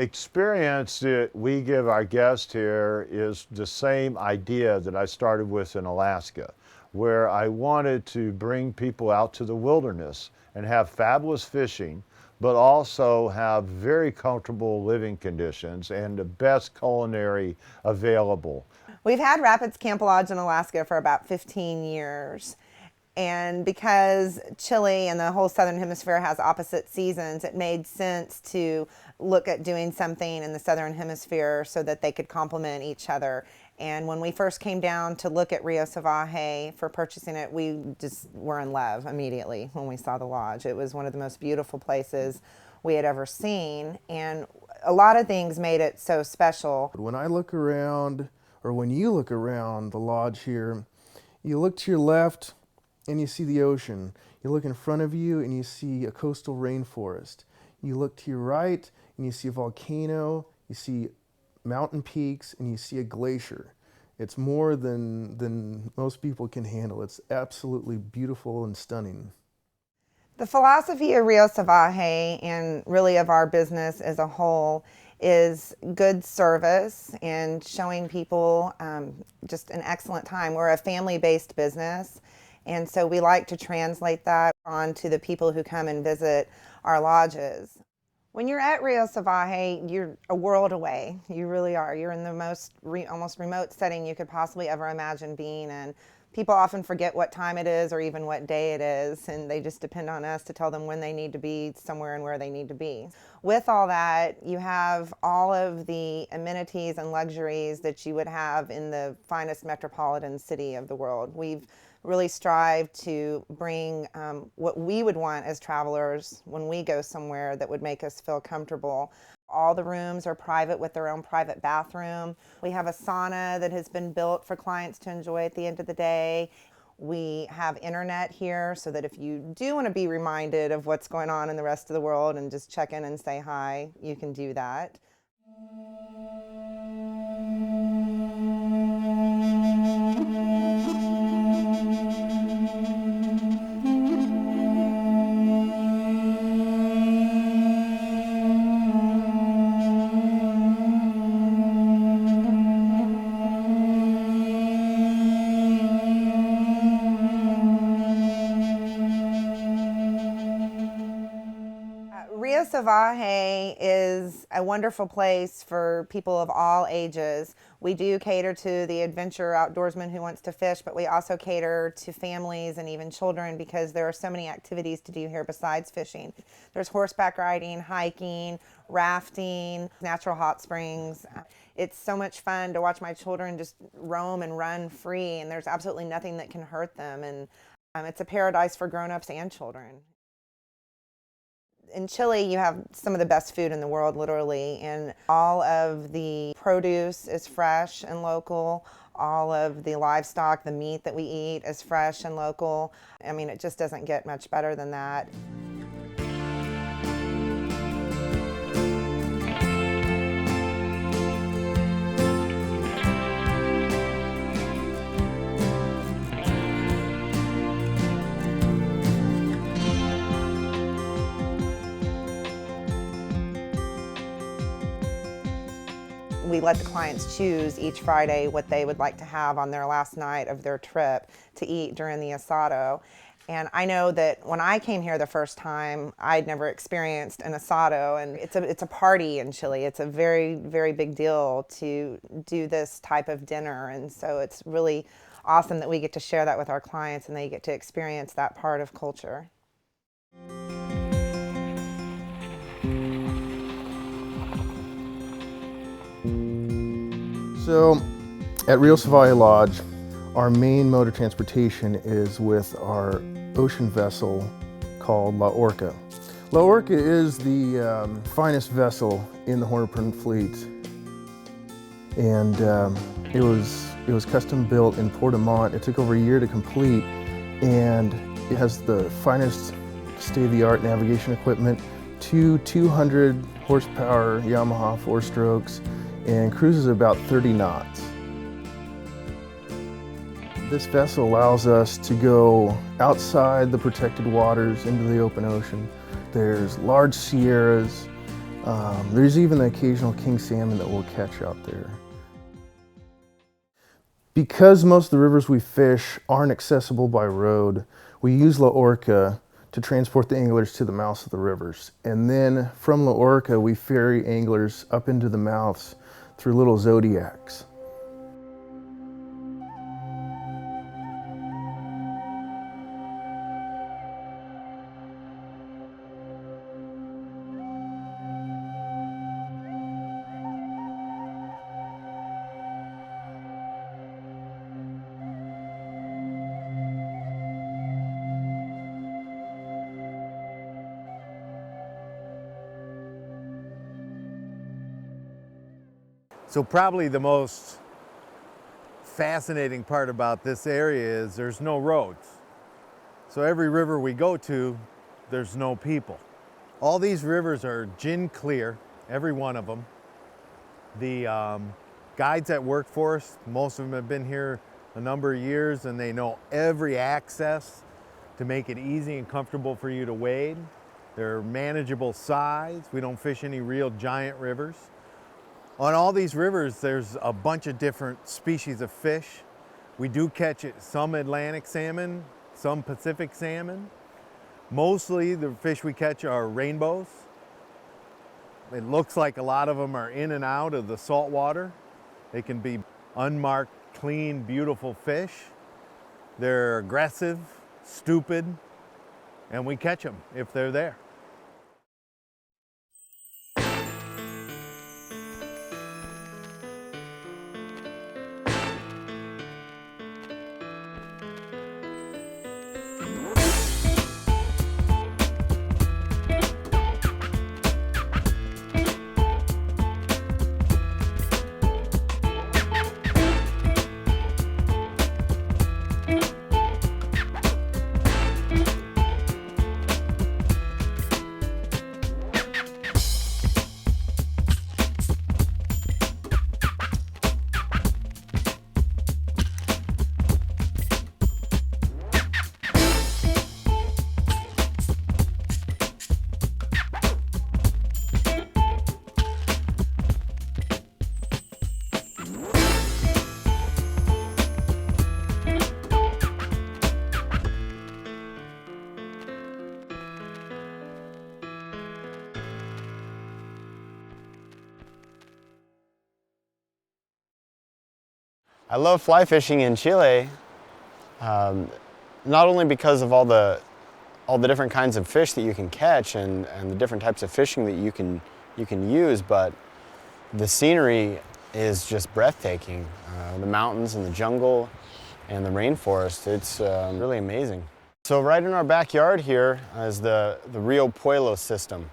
experience that we give our guests here is the same idea that I started with in Alaska, where I wanted to bring people out to the wilderness and have fabulous fishing, but also have very comfortable living conditions and the best culinary available. We've had Rapids Camp Lodge in Alaska for about 15 years. And because Chile and the whole southern hemisphere has opposite seasons, it made sense to look at doing something in the southern hemisphere so that they could complement each other. And when we first came down to look at Rio Salvaje for purchasing it, we just were in love immediately when we saw the lodge. It was one of the most beautiful places we had ever seen, and a lot of things made it so special. When I look around, or when you look around the lodge here, you look to your left and you see the ocean. You look in front of you and you see a coastal rainforest. You look to your right and you see a volcano, you see mountain peaks, and you see a glacier. It's more than most people can handle. It's absolutely beautiful and stunning. The philosophy of Rio Salvaje, and really of our business as a whole, is good service and showing people just an excellent time. We're a family-based business, and so we like to translate that onto the people who come and visit our lodges. When you're at Rio Salvaje, you're a world away. You really are. You're in the most almost remote setting you could possibly ever imagine being in. People often forget what time it is or even what day it is, and they just depend on us to tell them when they need to be somewhere and where they need to be. With all that, you have all of the amenities and luxuries that you would have in the finest metropolitan city of the world. We've really strived to bring what we would want as travelers when we go somewhere that would make us feel comfortable. All the rooms are private with their own private bathroom. We have a sauna that has been built for clients to enjoy at the end of the day. We have internet here so that if you do want to be reminded of what's going on in the rest of the world and just check in and say hi, you can do that. Rio Salvaje is a wonderful place for people of all ages. We do cater to the adventure outdoorsman who wants to fish, but we also cater to families and even children because there are so many activities to do here besides fishing. There's horseback riding, hiking, rafting, natural hot springs. It's so much fun to watch my children just roam and run free, and there's absolutely nothing that can hurt them. And it's a paradise for grown-ups and children. In Chile, you have some of the best food in the world, literally, and all of the produce is fresh and local. All of the livestock, the meat that we eat is fresh and local. I mean, it just doesn't get much better than that. We let the clients choose each Friday what they would like to have on their last night of their trip to eat during the asado. And I know that when I came here the first time, I'd never experienced an asado, and it's a party in Chile. It's a very, very big deal to do this type of dinner, and so it's really awesome that we get to share that with our clients and they get to experience that part of culture. So at Rio Salvaje Lodge, our main mode of transportation is with our ocean vessel called La Orca. La Orca is the finest vessel in the Horn of Prince fleet, and it was custom built in Portimont. It took over a year to complete, and it has the finest state-of-the-art navigation equipment, two 200 horsepower Yamaha 4-strokes, and cruises about 30 knots. This vessel allows us to go outside the protected waters into the open ocean. There's large sierras, There's even the occasional king salmon that we'll catch out there. Because most of the rivers we fish aren't accessible by road, we use La Orca to transport the anglers to the mouths of the rivers. And then from La Orca, we ferry anglers up into the mouths through little zodiacs. So probably the most fascinating part about this area is there's no roads. So every river we go to, there's no people. All these rivers are gin clear, every one of them. The guides that work for us, most of them have been here a number of years and they know every access to make it easy and comfortable for you to wade. They're manageable size. We don't fish any real giant rivers. On all these rivers, there's a bunch of different species of fish. We do catch some Atlantic salmon, some Pacific salmon. Mostly the fish we catch are rainbows. It looks like a lot of them are in and out of the salt water. They can be unmarked, clean, beautiful fish. They're aggressive, stupid, and we catch them if they're there. I love fly fishing in Chile, not only because of all the different kinds of fish that you can catch and the different types of fishing that you can use, but the scenery is just breathtaking. The mountains and the jungle and the rainforest, it's really amazing. So right in our backyard here is the Rio Pueblo system.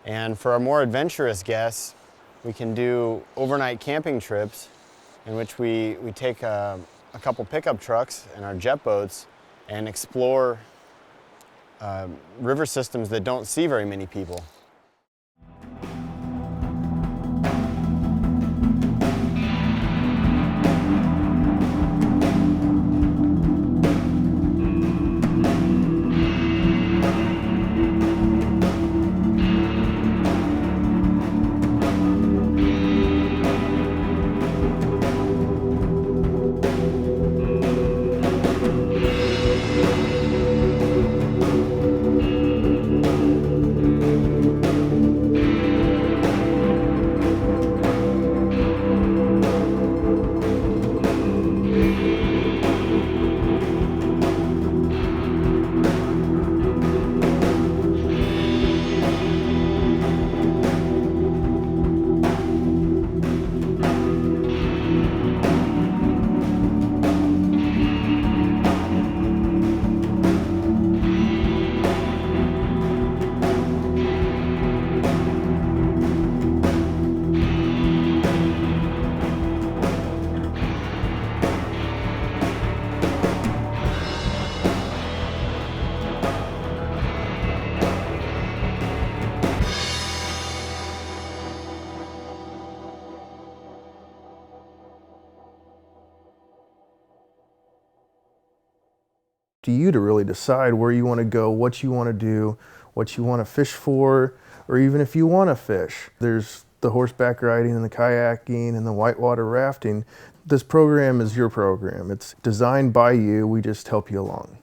And for our more adventurous guests, we can do overnight camping trips in which we take a couple pickup trucks and our jet boats and explore river systems that don't see very many people. To you to really decide where you want to go, what you want to do, what you want to fish for, or even if you want to fish. There's the horseback riding and the kayaking and the whitewater rafting. This program is your program. It's designed by you. We just help you along.